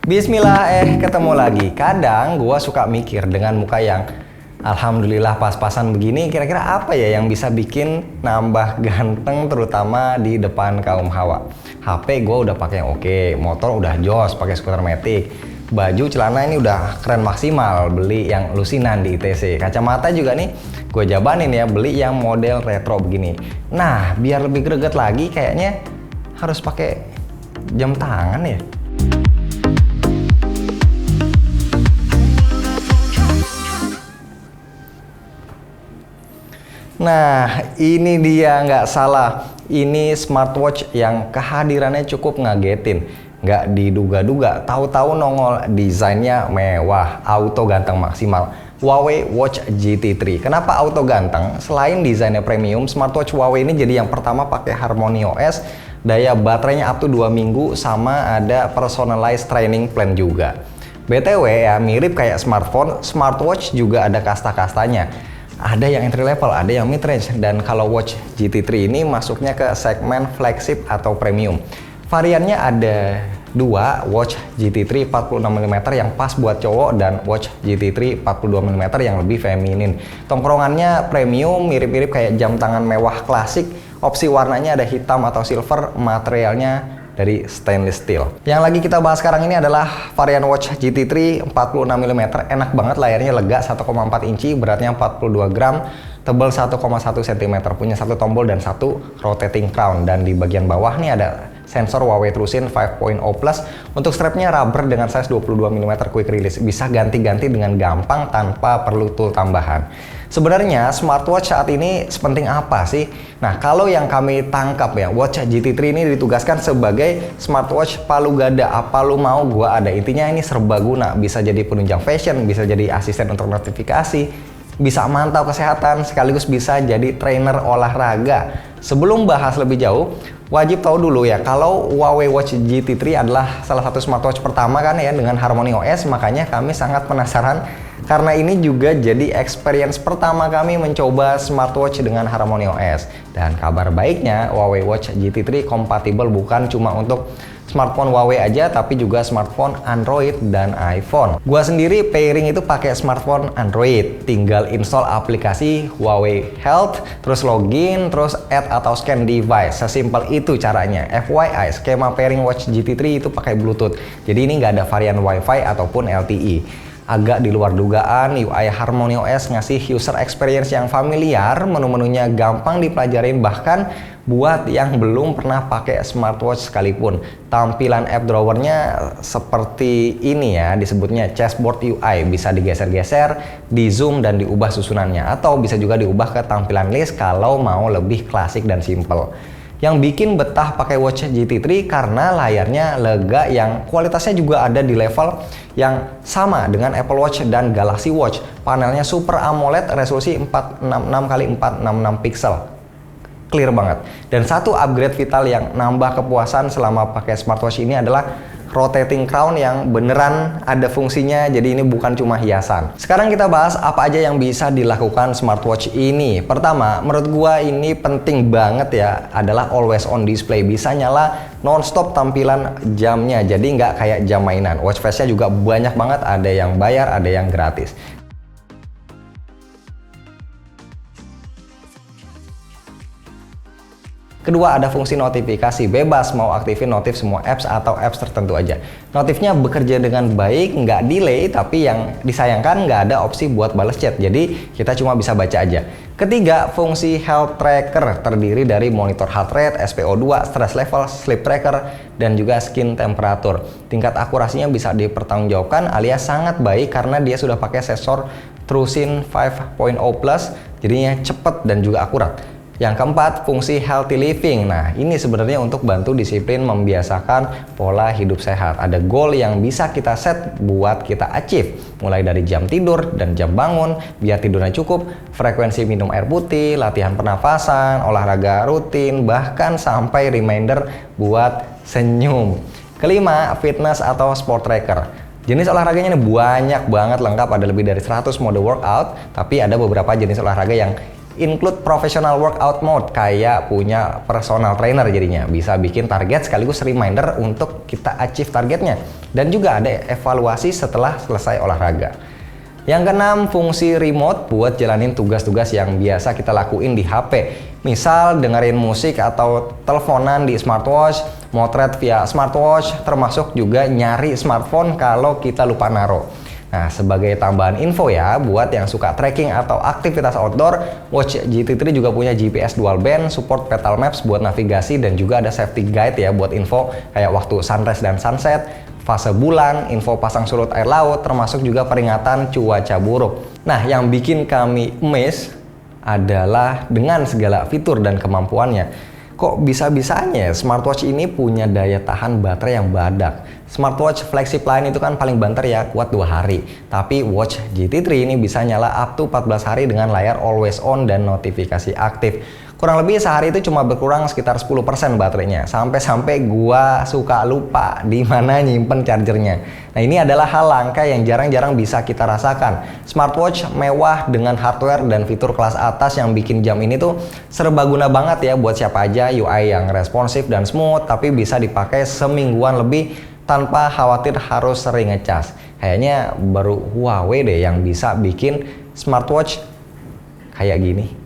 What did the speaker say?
Bismillah, ketemu lagi. Kadang gua suka mikir dengan muka yang alhamdulillah pas-pasan begini, kira-kira apa ya yang bisa bikin nambah ganteng terutama di depan kaum hawa. HP gua udah pakai yang oke, motor udah jos pakai skuter Matic. Baju celana ini udah keren maksimal, beli yang lusinan di ITC. Kacamata juga nih gue jabanin ya, beli yang model retro begini. Nah, biar lebih greget lagi kayaknya harus pakai jam tangan ya. Nah, ini dia, nggak salah. Ini smartwatch yang kehadirannya cukup ngagetin. Nggak diduga-duga, tahu-tahu nongol desainnya mewah, auto ganteng maksimal. Huawei Watch GT3. Kenapa auto ganteng? Selain desainnya premium, smartwatch Huawei ini jadi yang pertama pakai Harmony OS, daya baterainya up to 2 minggu, sama ada personalized training plan juga. BTW ya, mirip kayak smartphone, smartwatch juga ada kasta-kastanya. Ada yang entry level, ada yang mid range, dan kalau Watch GT3 ini masuknya ke segmen flagship atau premium. Variannya ada dua, Watch GT3 46mm yang pas buat cowok dan Watch GT3 42mm yang lebih feminin. Tongkrongannya premium, mirip-mirip kayak jam tangan mewah klasik. Opsi warnanya ada hitam atau silver, materialnya dari stainless steel. Yang lagi kita bahas sekarang ini adalah varian Watch GT3 46mm. Enak banget, layarnya lega 1,4 inci, beratnya 42 gram, tebal 1,1 cm, punya satu tombol dan satu rotating crown, dan di bagian bawah nih ada sensor Huawei TrueSync 5.0 Plus. Untuk strapnya rubber dengan size 22mm quick release, bisa ganti-ganti dengan gampang tanpa perlu tool tambahan. Sebenarnya smartwatch saat ini sepenting apa sih? Nah, kalau yang kami tangkap ya, Watch GT3 ini ditugaskan sebagai smartwatch palu gada. Apa lu mau gua ada. Intinya ini serbaguna, bisa jadi penunjang fashion, bisa jadi asisten untuk notifikasi, bisa mantau kesehatan, sekaligus bisa jadi trainer olahraga. Sebelum bahas lebih jauh, wajib tahu dulu ya, kalau Huawei Watch GT3 adalah salah satu smartwatch pertama kan ya dengan Harmony OS, makanya kami sangat penasaran karena ini juga jadi experience pertama kami mencoba smartwatch dengan Harmony OS. Dan kabar baiknya, Huawei Watch GT3 kompatibel bukan cuma untuk smartphone Huawei aja, tapi juga smartphone Android dan iPhone. Gua sendiri pairing itu pakai smartphone Android, tinggal install aplikasi Huawei Health, terus login, terus add atau scan device. Sesimpel itu caranya. FYI, skema pairing Watch GT3 itu pakai Bluetooth, jadi ini nggak ada varian Wi-Fi ataupun LTE. Agak di luar dugaan, UI Harmony OS ngasih user experience yang familiar, menu-menunya gampang dipelajarin, bahkan buat yang belum pernah pakai smartwatch sekalipun. Tampilan app drawernya seperti ini ya, disebutnya chessboard UI, bisa digeser-geser, di zoom dan diubah susunannya, atau bisa juga diubah ke tampilan list kalau mau lebih klasik dan simple. Yang bikin betah pakai Watch GT3 karena layarnya lega, yang kualitasnya juga ada di level yang sama dengan Apple Watch dan Galaxy Watch. Panelnya Super AMOLED, resolusi 466x466 pixel. Clear banget. Dan satu upgrade vital yang nambah kepuasan selama pakai smartwatch ini adalah rotating crown yang beneran ada fungsinya, jadi ini bukan cuma hiasan. Sekarang kita bahas apa aja yang bisa dilakukan smartwatch ini. Pertama, menurut gua ini penting banget ya, adalah always on display. Bisa nyala non-stop tampilan jamnya, jadi nggak kayak jam mainan. Watch face-nya juga banyak banget, ada yang bayar, ada yang gratis. Kedua, ada fungsi notifikasi, bebas mau aktifin notif semua apps atau apps tertentu aja. Notifnya bekerja dengan baik, nggak delay, tapi yang disayangkan nggak ada opsi buat balas chat, jadi kita cuma bisa baca aja. Ketiga, fungsi health tracker, terdiri dari monitor heart rate, SpO2, stress level, sleep tracker, dan juga skin temperature. Tingkat akurasinya bisa dipertanggungjawabkan alias sangat baik karena dia sudah pakai sensor TrueSync 5.0 Plus, jadinya cepet dan juga akurat. Yang keempat, fungsi healthy living. Nah, ini sebenarnya untuk bantu disiplin membiasakan pola hidup sehat. Ada goal yang bisa kita set buat kita achieve, mulai dari jam tidur dan jam bangun, biar tidurnya cukup, frekuensi minum air putih, latihan pernafasan, olahraga rutin, bahkan sampai reminder buat senyum. Kelima, fitness atau sport tracker. Jenis olahraganya ini banyak banget, lengkap, ada lebih dari 100 mode workout, tapi ada beberapa jenis olahraga yang include professional workout mode, kayak punya personal trainer jadinya. Bisa bikin target sekaligus reminder untuk kita achieve targetnya. Dan juga ada evaluasi setelah selesai olahraga. Yang keenam, fungsi remote buat jalanin tugas-tugas yang biasa kita lakuin di HP. Misal dengerin musik atau teleponan di smartwatch, motret via smartwatch, termasuk juga nyari smartphone kalau kita lupa naro. Nah, sebagai tambahan info ya, buat yang suka trekking atau aktivitas outdoor, Watch GT3 juga punya GPS dual band, support petal maps buat navigasi, dan juga ada safety guide ya buat info kayak waktu sunrise dan sunset, fase bulan, info pasang surut air laut, termasuk juga peringatan cuaca buruk. Nah, yang bikin kami amazed adalah dengan segala fitur dan kemampuannya. Kok bisa-bisanya smartwatch ini punya daya tahan baterai yang badak? Smartwatch flagship lain itu kan paling banter ya, kuat 2 hari. Tapi Watch GT3 ini bisa nyala up to 14 hari dengan layar always on dan notifikasi aktif. Kurang lebih sehari itu cuma berkurang sekitar 10% baterainya. Sampai-sampai gua suka lupa di mana nyimpen chargernya. Nah, ini adalah hal langka yang jarang-jarang bisa kita rasakan. Smartwatch mewah dengan hardware dan fitur kelas atas yang bikin jam ini tuh serbaguna banget ya buat siapa aja. UI yang responsif dan smooth, tapi bisa dipakai semingguan lebih tanpa khawatir harus sering ngecas. Kayaknya baru Huawei deh yang bisa bikin smartwatch kayak gini.